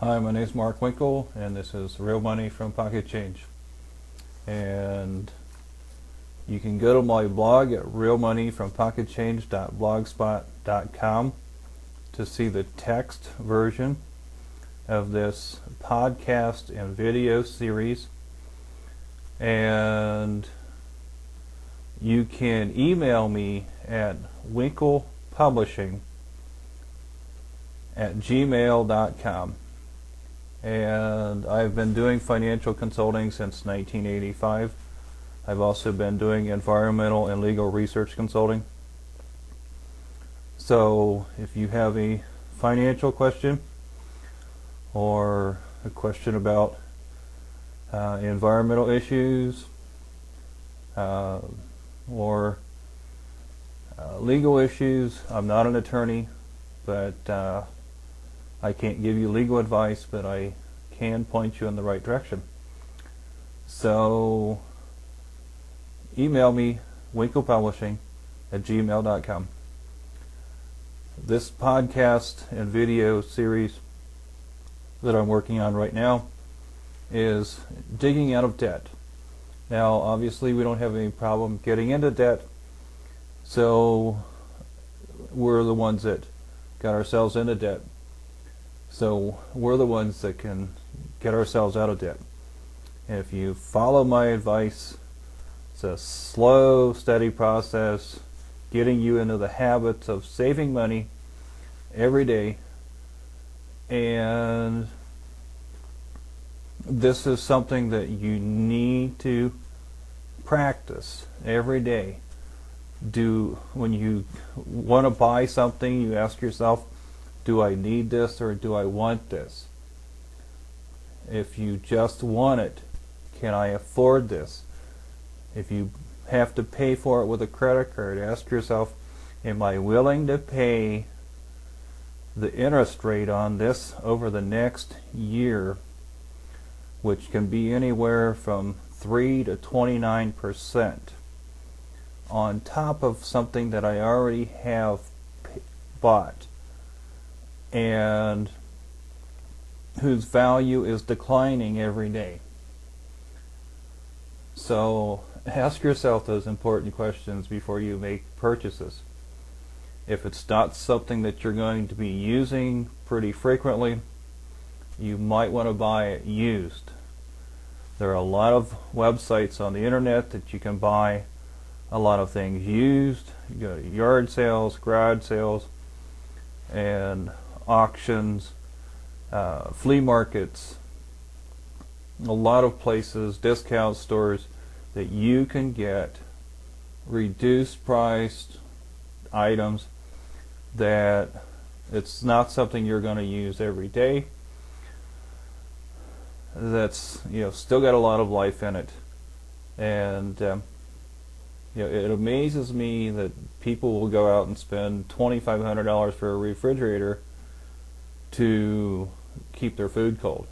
Hi, my name is Mark Winkle, and this is Real Money from Pocket Change. And you can go to my blog at realmoneyfrompocketchange.blogspot.com to see the text version of this podcast and video series. And you can email me at winklepublishing@gmail.com. And I've been doing financial consulting since 1985. I've also been doing environmental and legal research consulting. So if you have a financial question or a question about environmental issues or legal issues, I'm not an attorney, but I can't give you legal advice, but I can point you in the right direction. So email me, winklepublishing@gmail.com. This podcast and video series that I'm working on right now is digging out of debt. Now, obviously, we don't have any problem getting into debt, so we're the ones that got ourselves into debt. So we're the ones that can get ourselves out of debt. And if you follow my advice, it's a slow, steady process getting you into the habits of saving money every day. And this is something that you need to practice every day. When you want to buy something, you ask yourself, do I need this or do I want this? If you just want it, can I afford this? If you have to pay for it with a credit card, ask yourself, am I willing to pay the interest rate on this over the next year, which can be anywhere from 3 to 29% on top of something that I already have bought and whose value is declining every day. So ask yourself those important questions before you make purchases. If it's not something that you're going to be using pretty frequently, you might want to buy it used. There are a lot of websites on the internet that you can buy a lot of things used. You go to yard sales, garage sales, and auctions, flea markets, a lot of places, discount stores that you can get reduced priced items that it's not something you're going to use every day, that's still got a lot of life in it. And it amazes me that people will go out and spend $2,500 for a refrigerator to keep their food cold,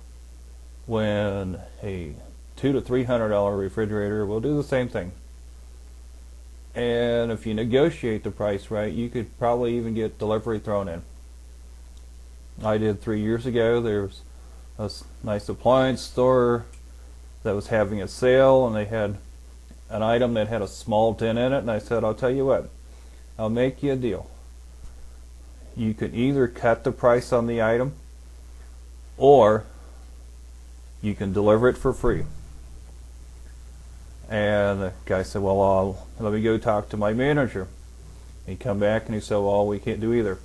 when a $200 to $300 refrigerator will do the same thing. And if you negotiate the price right, you could probably even get delivery thrown in. I did 3 years ago. There was a nice appliance store that was having a sale, and they had an item that had a small dent in it, and I said, I'll tell you what, I'll make you a deal. You could either cut the price on the item, or you can deliver it for free. And the guy said, well, let me go talk to my manager. He come back and he said, well, we can't do either.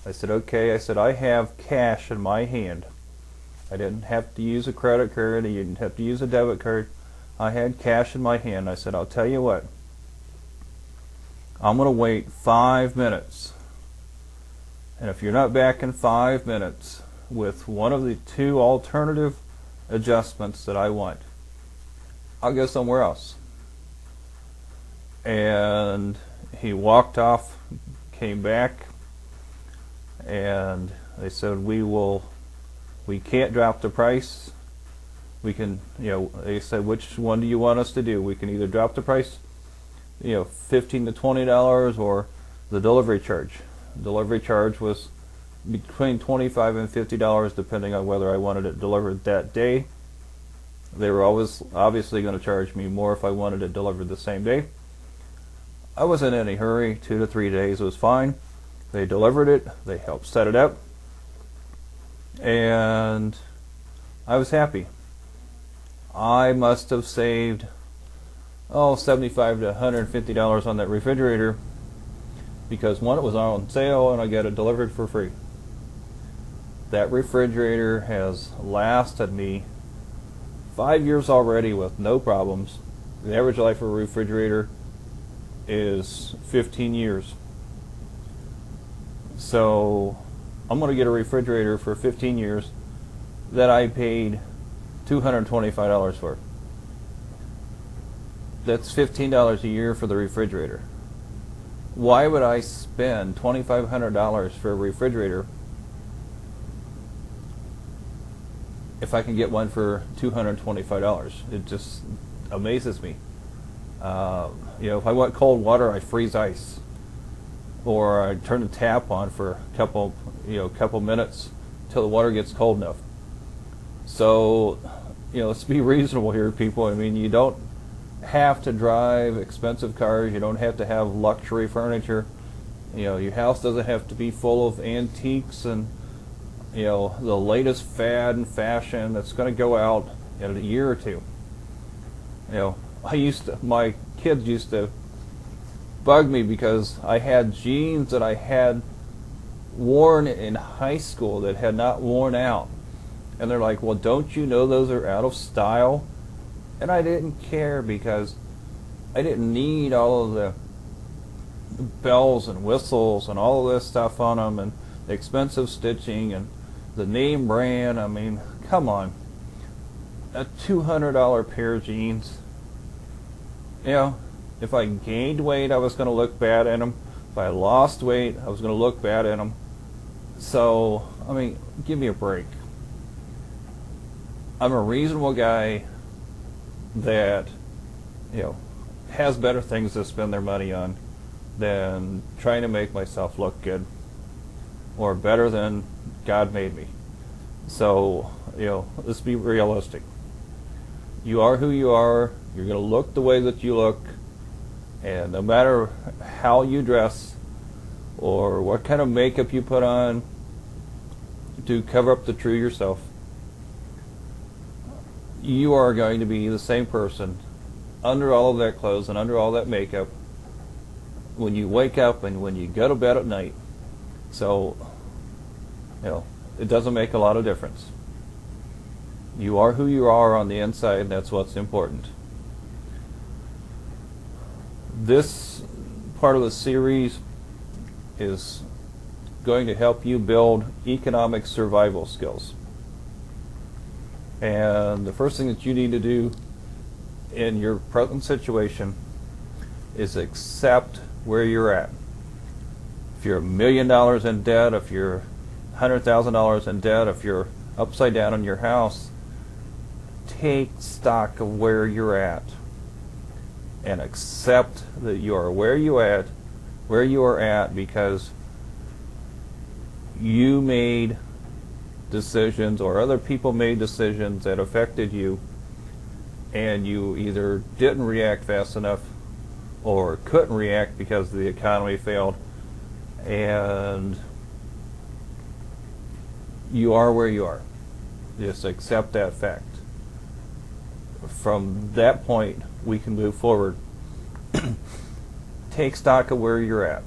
I said, okay. I said, I have cash in my hand. I didn't have to use a credit card. I didn't have to use a debit card. I had cash in my hand. I said, I'll tell you what, I'm going to wait 5 minutes. And if you're not back in 5 minutes with one of the two alternative adjustments that I want, I'll go somewhere else. And he walked off, came back, and they said, we can't drop the price. We can, they said, which one do you want us to do? We can either drop the price, $15 to $20, or the delivery charge. The delivery charge was between $25 and $50 depending on whether I wanted it delivered that day. They were always obviously going to charge me more if I wanted it delivered the same day. I wasn't in any hurry. 2 to 3 days was fine. They delivered it. They helped set it up. And I was happy. I must have saved $75 to $150 on that refrigerator because one, it was on sale and I got it delivered for free. That refrigerator has lasted me 5 years already with no problems. The average life of a refrigerator is 15 years. So I'm going to get a refrigerator for 15 years that I paid $225 for. That's $15 a year for the refrigerator. Why would I spend $2,500 for a refrigerator if I can get one for $225? It just amazes me. If I want cold water, I freeze ice, or I turn the tap on for a couple minutes till the water gets cold enough. So, let's be reasonable here, people. I mean, you don't have to drive expensive cars. You don't have to have luxury furniture. Your house doesn't have to be full of antiques and the latest fad and fashion that's going to go out in a year or two. My kids used to bug me because I had jeans that I had worn in high school that had not worn out. And they're like, well, don't you know those are out of style? And I didn't care because I didn't need all of the bells and whistles and all of this stuff on them and the expensive stitching and the name brand. I mean, come on. A $200 pair of jeans. If I gained weight, I was going to look bad in them. If I lost weight, I was going to look bad in them. So, I mean, give me a break. I'm a reasonable guy that, has better things to spend their money on than trying to make myself look good or better than God made me. So, let's be realistic. You are who you are. You're going to look the way that you look. And no matter how you dress or what kind of makeup you put on to cover up the true yourself, you are going to be the same person under all of that clothes and under all that makeup when you wake up and when you go to bed at night. So, it doesn't make a lot of difference. You are who you are on the inside, and that's what's important. This part of the series is going to help you build economic survival skills. And the first thing that you need to do in your present situation is accept where you're at. If you're $1 million in debt, if you're $100,000 in debt, if you're upside down in your house, take stock of where you're at and accept that you are where you are at because you made decisions or other people made decisions that affected you, and you either didn't react fast enough or couldn't react because the economy failed, and you are where you are. Just accept that fact. From that point, we can move forward. Take stock of where you're at.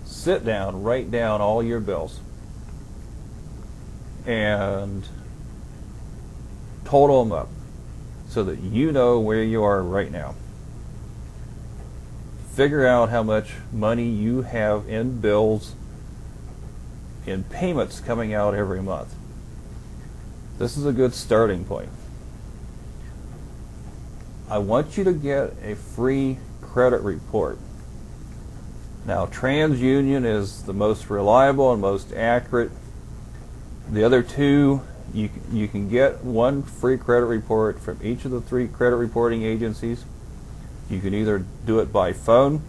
Sit down, write down all your bills, and total them up so that you know where you are right now. Figure out how much money you have in bills, in payments coming out every month. This is a good starting point. I want you to get a free credit report. Now, TransUnion is the most reliable and most accurate. The other two, you can get one free credit report from each of the 3 credit reporting agencies. You can either do it by phone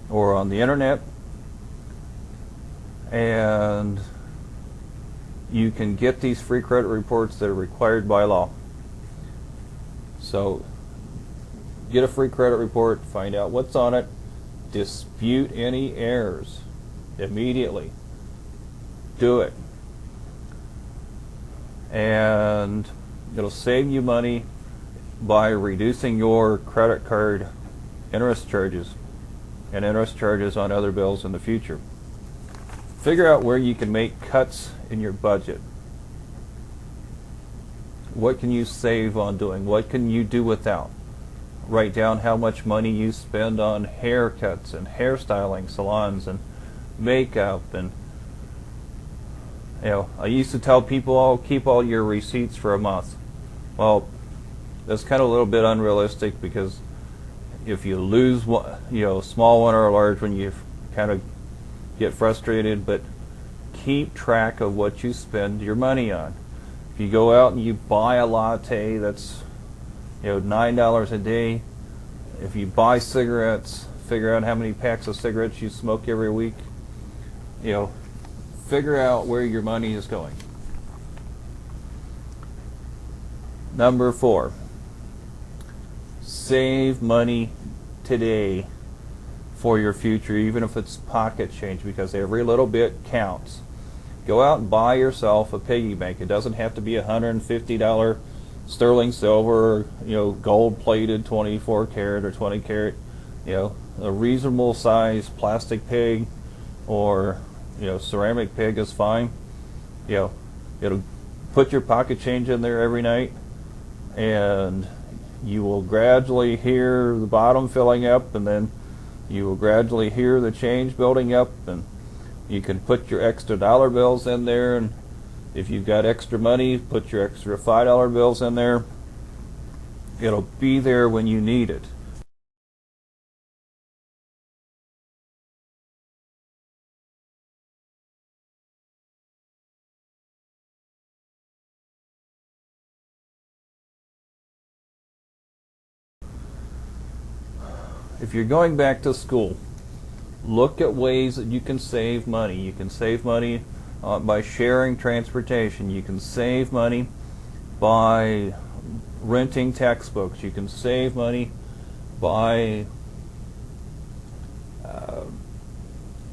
or on the internet. and you can get these free credit reports that are required by law. So get a free credit report, find out what's on it, dispute any errors immediately. Do it. And it'll save you money by reducing your credit card interest charges and interest charges on other bills in the future. Figure out where you can make cuts in your budget. What can you save on doing? What can you do without? Write down how much money you spend on haircuts and hairstyling salons and makeup. And I used to tell people, "Oh, keep all your receipts for a month." Well, that's kind of a little bit unrealistic, because if you lose one, small one or a large one, you kind of get frustrated. But keep track of what you spend your money on. If you go out and you buy a latte that's $9 a day, if you buy cigarettes, figure out how many packs of cigarettes you smoke every week. Figure out where your money is going. Number 4, save money today for your future, even if it's pocket change, because every little bit counts. Go out and buy yourself a piggy bank. It doesn't have to be $150 sterling silver, gold-plated 24 karat or 20 karat. A reasonable size plastic pig or ceramic pig is fine. It'll put your pocket change in there every night, and you will gradually hear the bottom filling up, and then you will gradually hear the change building up, and you can put your extra dollar bills in there, and if you've got extra money, put your extra $5 bills in there. It'll be there when you need it. If you're going back to school, look at ways that you can save money. You can save money by sharing transportation. You can save money by renting textbooks. You can save money by,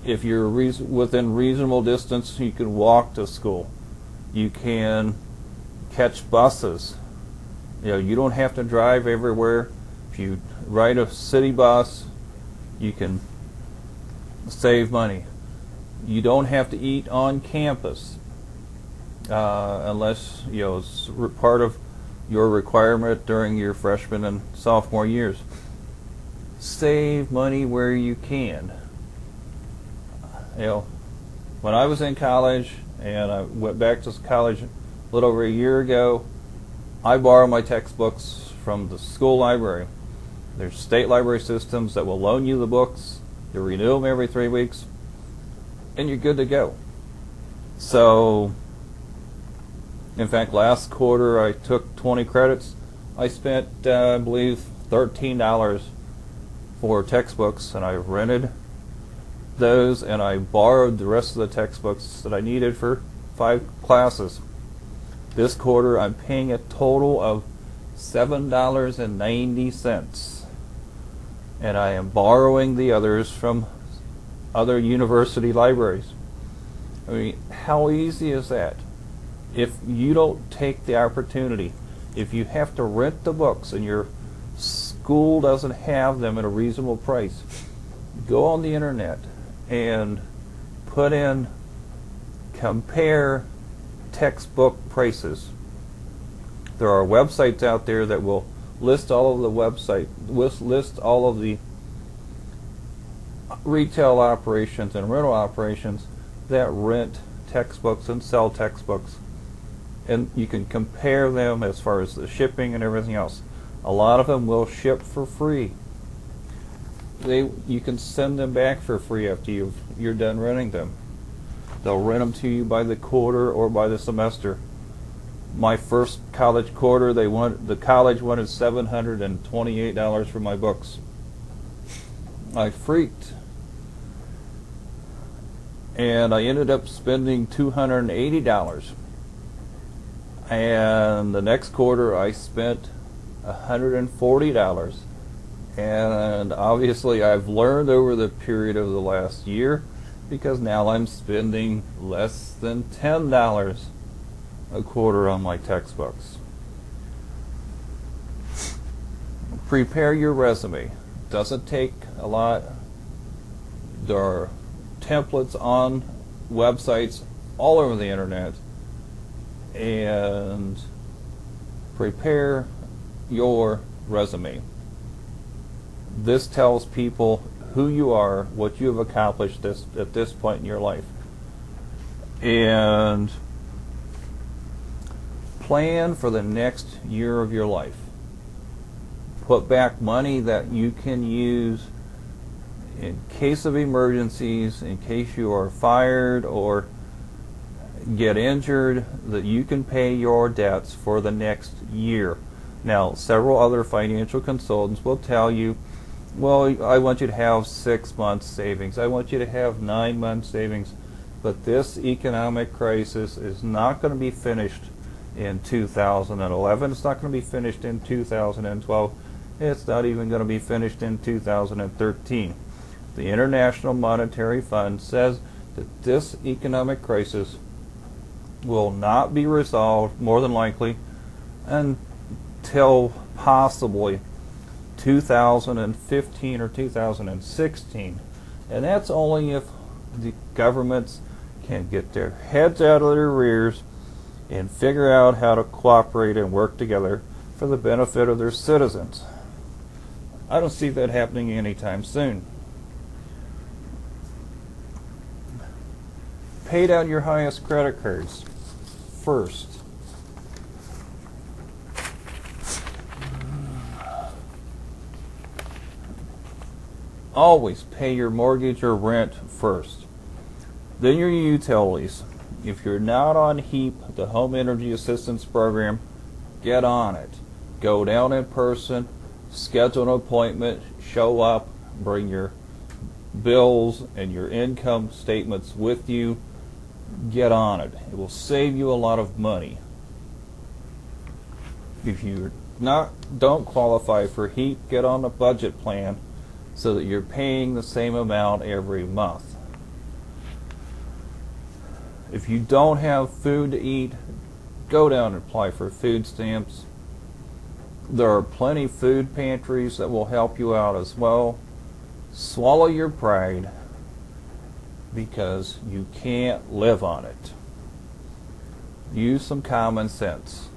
if you're within reasonable distance, you can walk to school. You can catch buses. You don't have to drive everywhere. If you ride a city bus, you can save money. You don't have to eat on campus unless it's part of your requirement during your freshman and sophomore years. Save money where you can. When I was in college, and I went back to college a little over a year ago, I borrow my textbooks from the school library. There's state library systems that will loan you the books. You renew them every 3 weeks, and you're good to go. So, in fact, last quarter I took 20 credits. I spent, I believe, $13 for textbooks, and I rented those, and I borrowed the rest of the textbooks that I needed for 5 classes. This quarter I'm paying a total of $7.90, and I am borrowing the others from other university libraries. I mean, how easy is that? If you don't take the opportunity, if you have to rent the books and your school doesn't have them at a reasonable price, go on the internet and put in compare textbook prices. There are websites out there that will list all of the list all of the retail operations and rental operations that rent textbooks and sell textbooks, and you can compare them as far as the shipping and everything else. A lot of them will ship for free. You can send them back for free after you're done renting them. They'll rent them to you by the quarter or by the semester. My first college quarter, the college wanted $728 for my books. I freaked. and I ended up spending $280. And the next quarter I spent $140. And obviously I've learned over the period of the last year, because now I'm spending less than $10 a quarter on my textbooks. Prepare your resume. Doesn't take a lot. There are templates on websites all over the internet, and prepare your resume. This tells people who you are, what you have accomplished at this point in your life. And plan for the next year of your life. Put back money that you can use in case of emergencies, in case you are fired or get injured, that you can pay your debts for the next year. Now, several other financial consultants will tell you, well, I want you to have 6 months savings. I want you to have 9 months savings. But this economic crisis is not going to be finished in 2011. It's not going to be finished in 2012. It's not even going to be finished in 2013. The International Monetary Fund says that this economic crisis will not be resolved, more than likely, until possibly 2015 or 2016. And that's only if the governments can get their heads out of their rears and figure out how to cooperate and work together for the benefit of their citizens. I don't see that happening anytime soon. Pay down your highest credit cards first. Always pay your mortgage or rent first. Then your utilities. If you're not on HEAP, the Home Energy Assistance Program, get on it. Go down in person, schedule an appointment, show up, bring your bills and your income statements with you. Get on it. It will save you a lot of money. If you don't qualify for HEAP, get on a budget plan so that you're paying the same amount every month. If you don't have food to eat, go down and apply for food stamps. There are plenty of food pantries that will help you out as well. Swallow your pride, because you can't live on it. Use some common sense.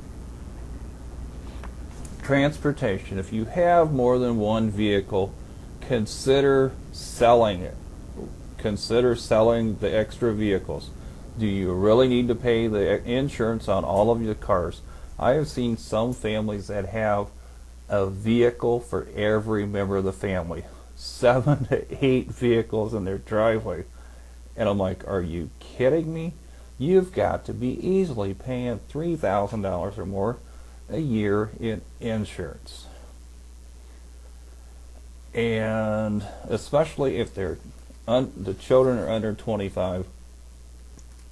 Transportation. If you have more than one vehicle, consider selling it. Consider selling the extra vehicles. Do you really need to pay the insurance on all of your cars? I have seen some families that have a vehicle for every member of the family. 7 to 8 vehicles in their driveway. And I'm like, are you kidding me? You've got to be easily paying $3,000 or more a year in insurance. And especially if the children are under 25,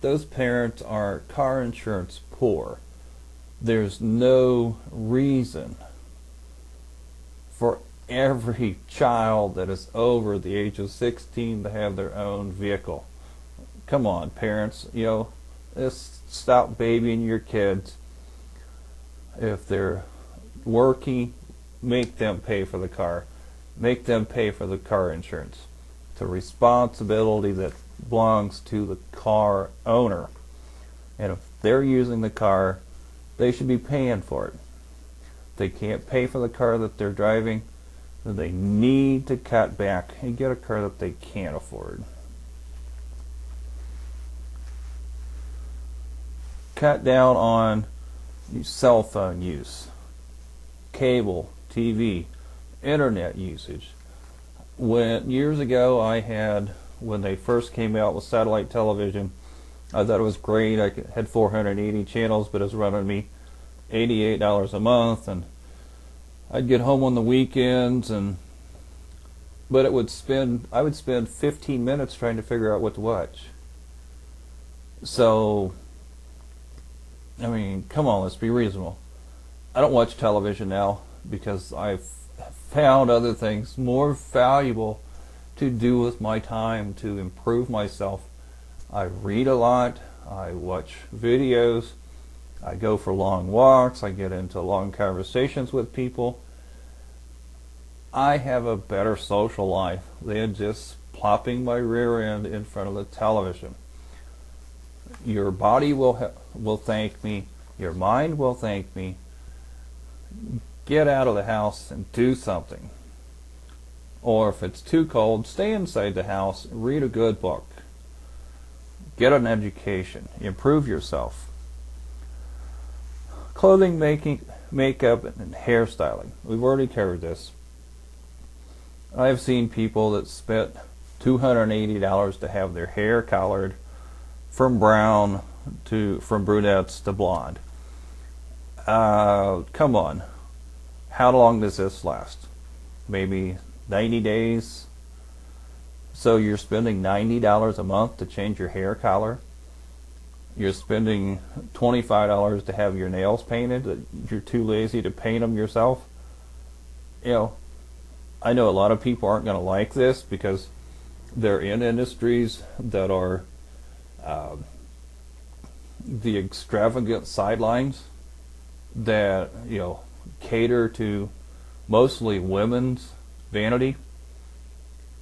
those parents are car insurance poor. There's no reason for every child that is over the age of 16 to have their own vehicle. Come on, parents, just stop babying your kids. If they're working, make them pay for the car. Make them pay for the car insurance. It's a responsibility that belongs to the car owner. And if they're using the car, they should be paying for it. If they can't pay for the car that they're driving, then they need to cut back and get a car that they can't afford. Cut down on cell phone use, cable, TV, internet usage. Years ago, when they first came out with satellite television, I thought it was great. I had 480 channels, but it was running me $88 a month, and I'd get home on the weekends, but I would spend 15 minutes trying to figure out what to watch. So, I mean, come on, let's be reasonable. I don't watch television now because I've found other things more valuable to do with my time to improve myself. I read a lot, I watch videos, I go for long walks, I get into long conversations with people. I have a better social life than just plopping my rear end in front of the television. Your body will thank me, your mind will thank me. Get out of the house and do something. Or if it's too cold, stay inside the house, read a good book. Get an education, improve yourself. Clothing making, makeup, and hairstyling. We've already covered this. I've seen people that spent $280 to have their hair colored from brunettes to blonde. Come on. How long does this last? Maybe 90 days? So you're spending $90 a month to change your hair color. You're spending $25 to have your nails painted. That you're too lazy to paint them yourself. You know, I know a lot of people aren't going to like this because they're in industries that are the extravagant sidelines that, you know, cater to mostly women's vanity.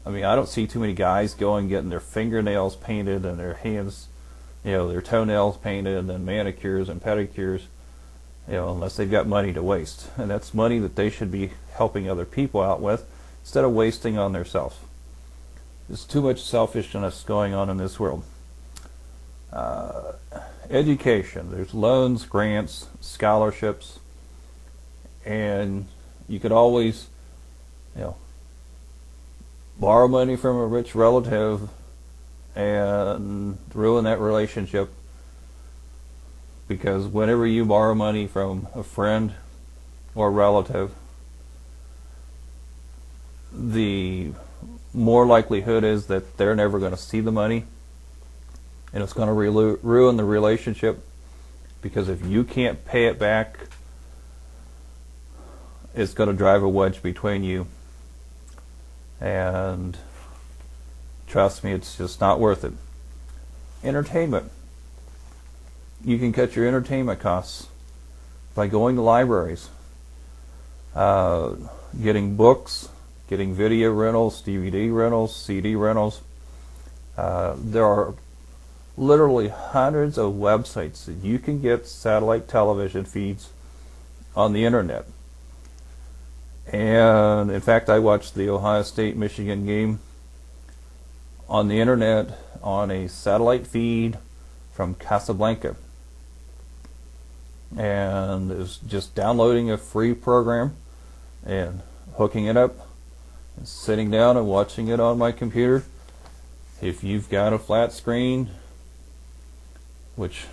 I mean, I don't see too many guys going getting their fingernails painted and their hands, you know, their toenails painted and then manicures and pedicures, you know, unless they've got money to waste. And that's money that they should be helping other people out with instead of wasting on themselves. There's too much selfishness going on in this world. Education. There's loans, grants, scholarships, and you could always, you know, borrow money from a rich relative and ruin that relationship, because whenever you borrow money from a friend or relative, the more likelihood is that they're never going to see the money, and it's going to ruin the relationship, because if you can't pay it back, it's going to drive a wedge between you. And trust me, it's just not worth it. Entertainment. You can cut your entertainment costs by going to libraries, getting books, getting video rentals, DVD rentals, CD rentals. There are literally hundreds of websites that you can get satellite television feeds on the internet. And in fact, I watched the Ohio State-Michigan game on the internet on a satellite feed from Casablanca. And it was just downloading a free program and hooking it up and sitting down and watching it on my computer. If you've got a flat screen, which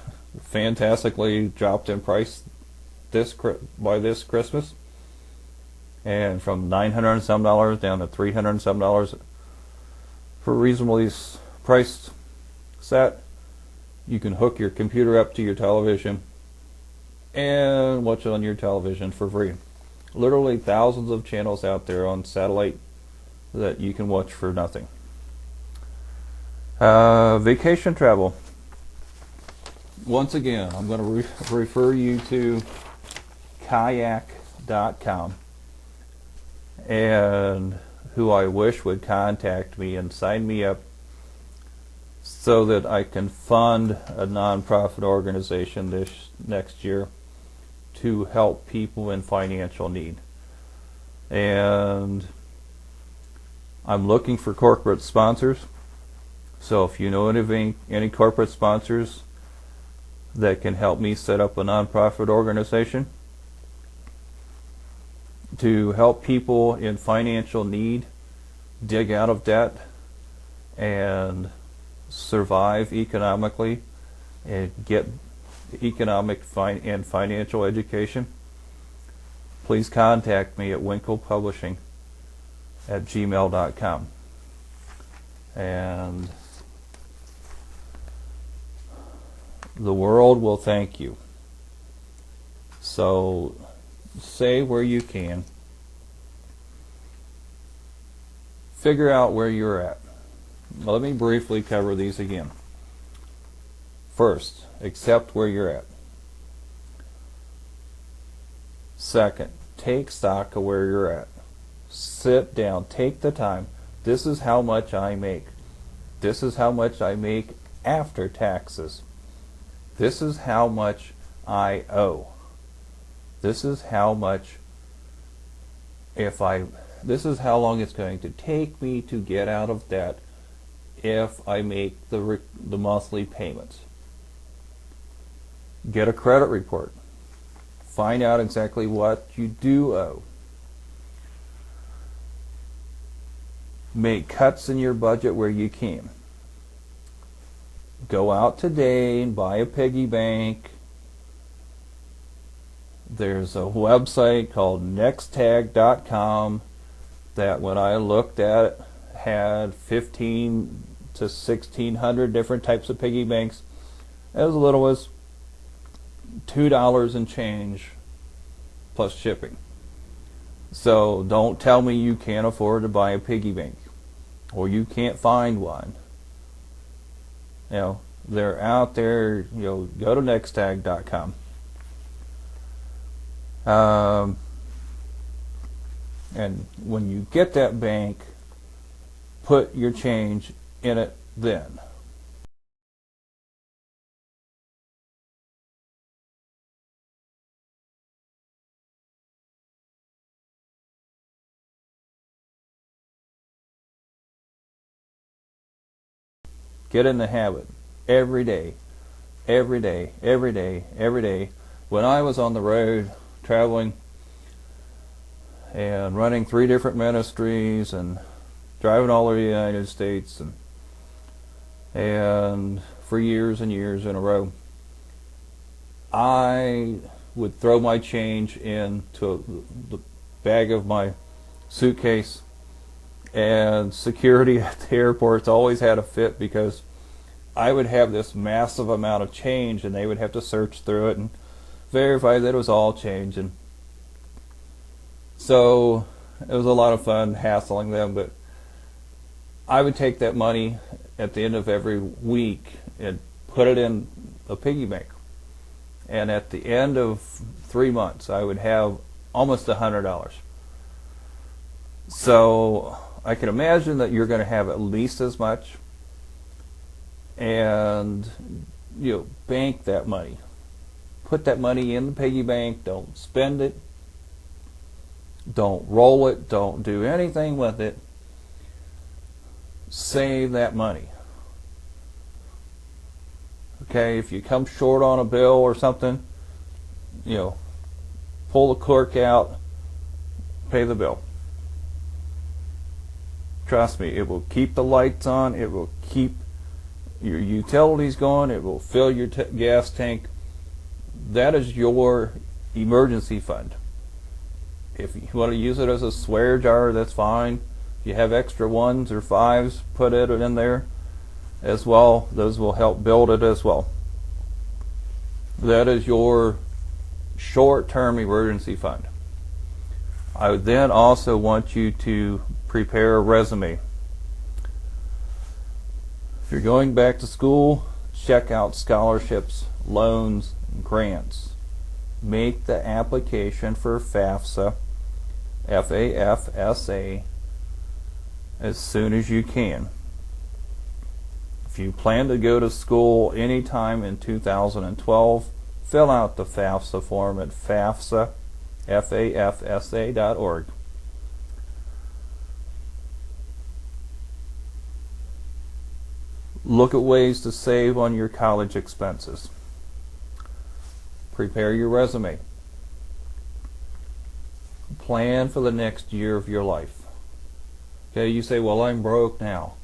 fantastically dropped in price by this Christmas, and from $900 and some down to $300 and some for a reasonably priced set, you can hook your computer up to your television and watch it on your television for free. Literally thousands of channels out there on satellite that you can watch for nothing. Vacation travel. Once again, I'm going to refer you to kayak.com, and who I wish would contact me and sign me up so that I can fund a nonprofit organization this next year to help people in financial need. And I'm looking for corporate sponsors. So if you know any corporate sponsors that can help me set up a nonprofit organization to help people in financial need dig out of debt and survive economically and get economic and financial education, please contact me at winklepublishing@gmail.com. And the world will thank you. So save where you can. Figure out where you're at. Let me briefly cover these again. First, accept where you're at. Second, take stock of where you're at. Sit down, take the time. This is how much I make. This is how much I make after taxes. This is how much I owe. This is how much this is how long it's going to take me to get out of debt if I make the monthly payments. Get a credit report. Find out exactly what you do owe. Make cuts in your budget where you can. Go out today and buy a piggy bank. There's a website called nexttag.com that when I looked at it had 15 to 1600 different types of piggy banks, as little as $2 and change plus shipping. So don't tell me you can't afford to buy a piggy bank or you can't find one. You know, they're out there. You know, go to nexttag.com. And when you get that bank, put your change in it then. Get in the habit every day, every day, every day, every day. When I was on the road traveling and running 3 different ministries and driving all over the United States and for years and years in a row, I would throw my change into the bag of my suitcase, and security at the airports always had a fit because I would have this massive amount of change and they would have to search through it and verify that it was all change. And so it was a lot of fun hassling them, but I would take that money at the end of every week and put it in a piggy bank. And at the end of 3 months, I would have almost $100. So I can imagine that you're going to have at least as much, and bank that money. Put that money in the piggy bank. Don't spend it. Don't roll it. Don't do anything with it. Save that money. Okay, if you come short on a bill or something, pull the cork out, pay the bill. Trust me, it will keep the lights on, it will keep your utilities going, it will fill your gas tank. That is your emergency fund. If you want to use it as a swear jar, that's fine. If you have extra 1s or 5s, put it in there as well. Those will help build it as well. That is your short-term emergency fund. I would then also want you to prepare a resume. If you're going back to school, check out scholarships, loans, and grants. Make the application for FAFSA, F-A-F-S-A, as soon as you can. If you plan to go to school anytime in 2012, fill out the FAFSA form at FAFSA, FAFSA.org. Look at ways to save on your college expenses. Prepare your resume. Plan for the next year of your life. Okay, you say, well, I'm broke now.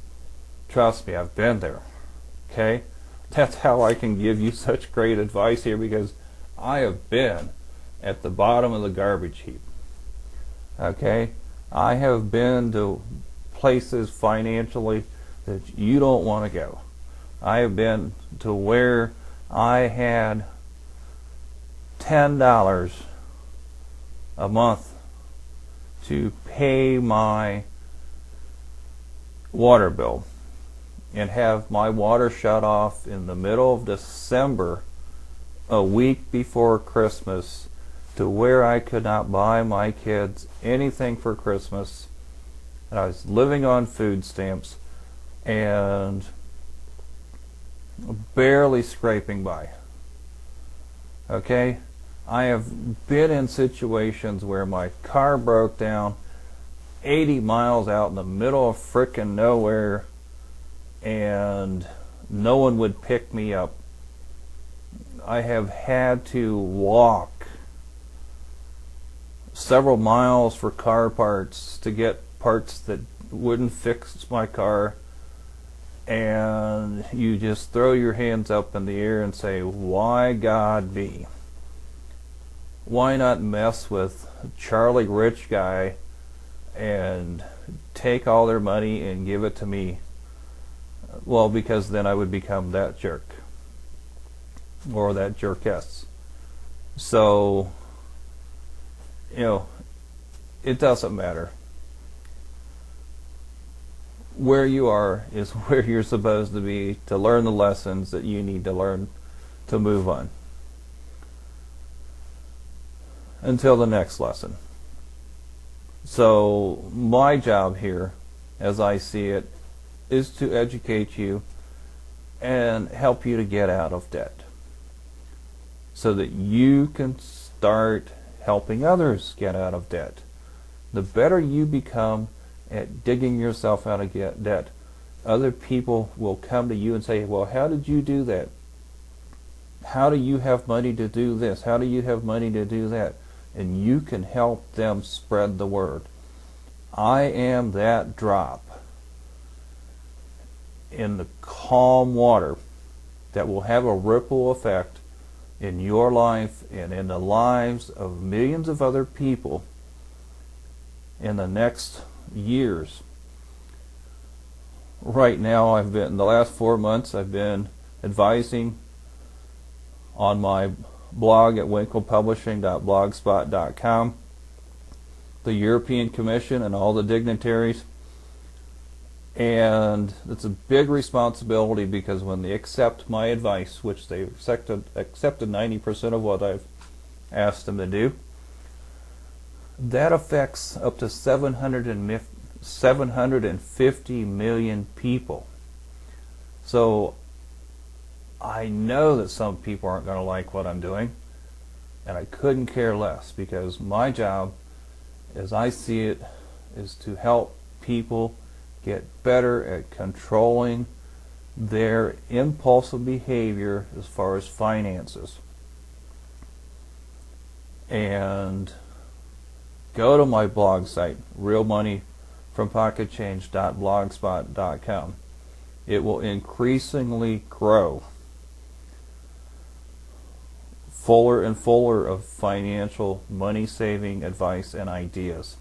Trust me, I've been there. Okay? That's how I can give you such great advice here, because I have been at the bottom of the garbage heap. Okay? I have been to places financially that you don't want to go. I have been to where I had $10 a month to pay my water bill and have my water shut off in the middle of December, a week before Christmas, to where I could not buy my kids anything for Christmas, and I was living on food stamps and barely scraping by. Okay? I have been in situations where my car broke down 80 miles out in the middle of frickin' nowhere and no one would pick me up. I have had to walk several miles for car parts to get parts that wouldn't fix my car, and you just throw your hands up in the air and say, why God me? Why not mess with Charlie Rich guy and take all their money and give it to me? Well, because then I would become that jerk or that jerkess. So, it doesn't matter. Where you are is where you're supposed to be to learn the lessons that you need to learn to move on. Until the next lesson. So my job here, as I see it, is to educate you and help you to get out of debt so that you can start helping others get out of debt. The better you become at digging yourself out of debt, other people will come to you and say, well, how did you do that? How do you have money to do this? How do you have money to do that? And you can help them spread the word. I am that drop in the calm water that will have a ripple effect in your life and in the lives of millions of other people in the next years. Right now, in the last 4 months, I've been advising on my blog at winklepublishing.blogspot.com the European Commission and all the dignitaries, and it's a big responsibility because when they accept my advice, which they've accepted 90% of what I've asked them to do, that affects up to 750 million people. So I know that some people aren't going to like what I'm doing, and I couldn't care less, because my job, as I see it, is to help people get better at controlling their impulsive behavior as far as finances. And go to my blog site, realmoneyfrompocketchange.blogspot.com. It will increasingly grow, fuller and fuller of financial money-saving advice and ideas.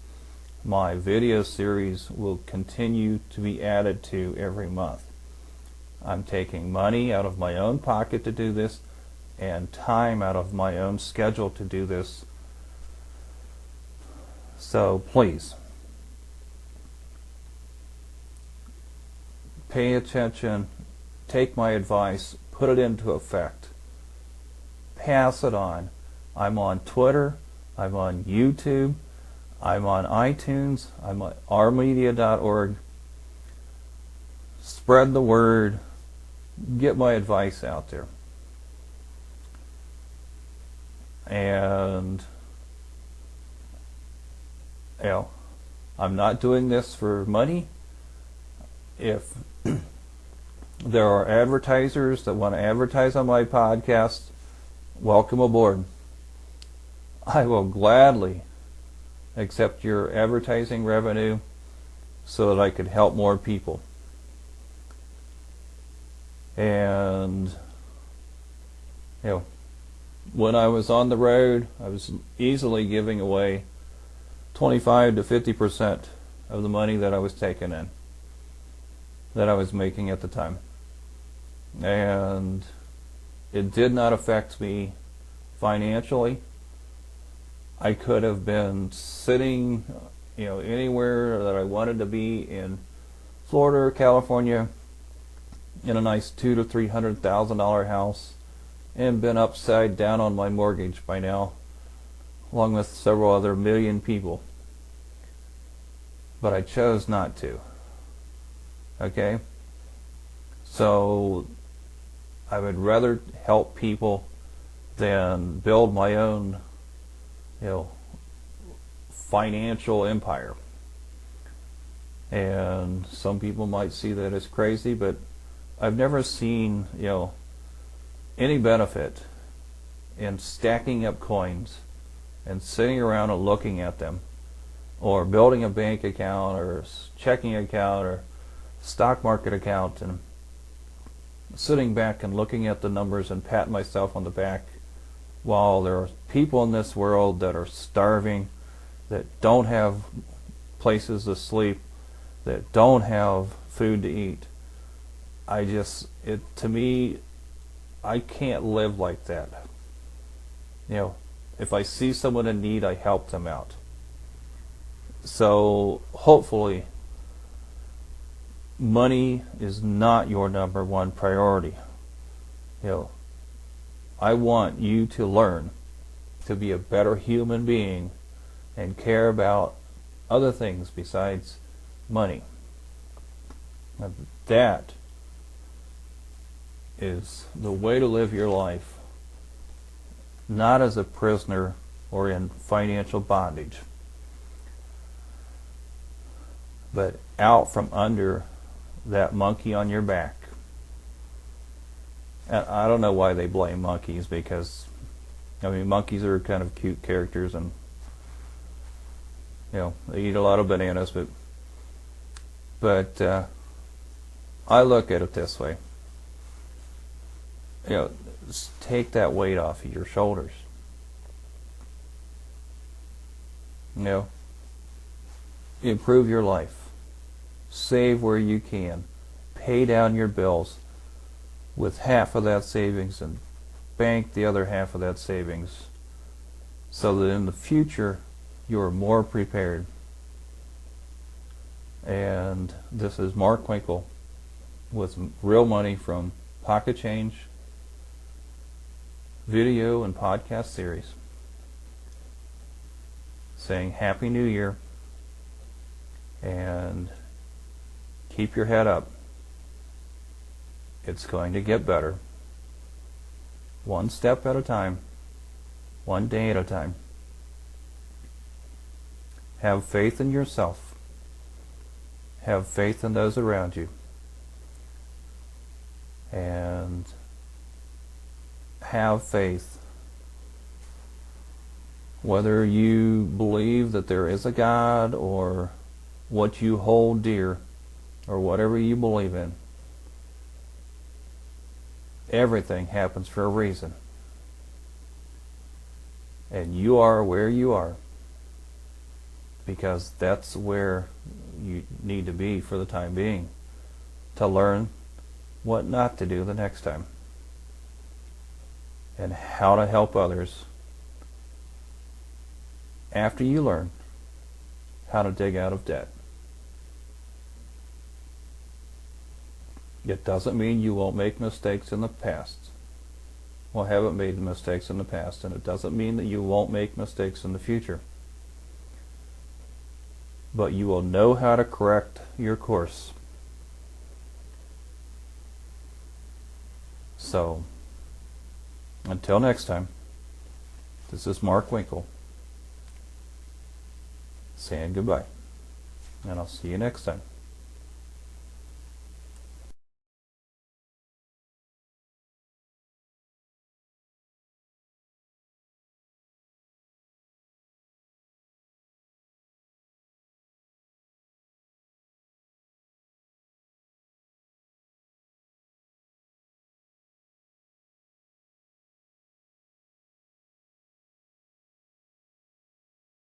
My video series will continue to be added to every month. I'm taking money out of my own pocket to do this and time out of my own schedule to do this. So please, pay attention, take my advice, put it into effect, pass it on. I'm on Twitter, I'm on YouTube, I'm on iTunes, I'm on ourmedia.org. Spread the word, get my advice out there. And I'm not doing this for money. If there are advertisers that want to advertise on my podcast, welcome aboard. I will gladly accept your advertising revenue so that I could help more people. And when I was on the road, I was easily giving away 25 to 50% of the money that I was taking in, that I was making at the time. And it did not affect me financially. I could have been sitting, anywhere that I wanted to be in Florida or California in a nice $200,000 to $300,000 house and been upside down on my mortgage by now, along with several other million people. But I chose not to. Okay? So I would rather help people than build my own, financial empire. And some people might see that as crazy, but I've never seen, any benefit in stacking up coins and sitting around and looking at them, or building a bank account or checking account or stock market account and sitting back and looking at the numbers and patting myself on the back while there are people in this world that are starving, that don't have places to sleep, that don't have food to eat. To me, I can't live like that. If I see someone in need, I help them out. So hopefully, money is not your number one priority. I want you to learn to be a better human being and care about other things besides money. Now, that is the way to live your life, not as a prisoner or in financial bondage, but out from under that monkey on your back. And I don't know why they blame monkeys, because monkeys are kind of cute characters, and they eat a lot of bananas, but I look at it this way. Just take that weight off of your shoulders. Improve your life. Save where you can. Pay down your bills with half of that savings and bank the other half of that savings, so that in the future you are more prepared. And this is Mark Winkle with Real Money from Pocket Change video and podcast series, saying Happy New Year, and keep your head up. It's going to get better. One step at a time. One day at a time. Have faith in yourself. Have faith in those around you. And have faith. Whether you believe that there is a God, or what you hold dear, or whatever you believe in, everything happens for a reason. And you are where you are because that's where you need to be for the time being, to learn what not to do the next time and how to help others after you learn how to dig out of debt. It doesn't mean you won't make mistakes in the past. Well, haven't made mistakes in the past, and it doesn't mean that you won't make mistakes in the future. But you will know how to correct your course. So, until next time, this is Mark Winkle saying goodbye, and I'll see you next time.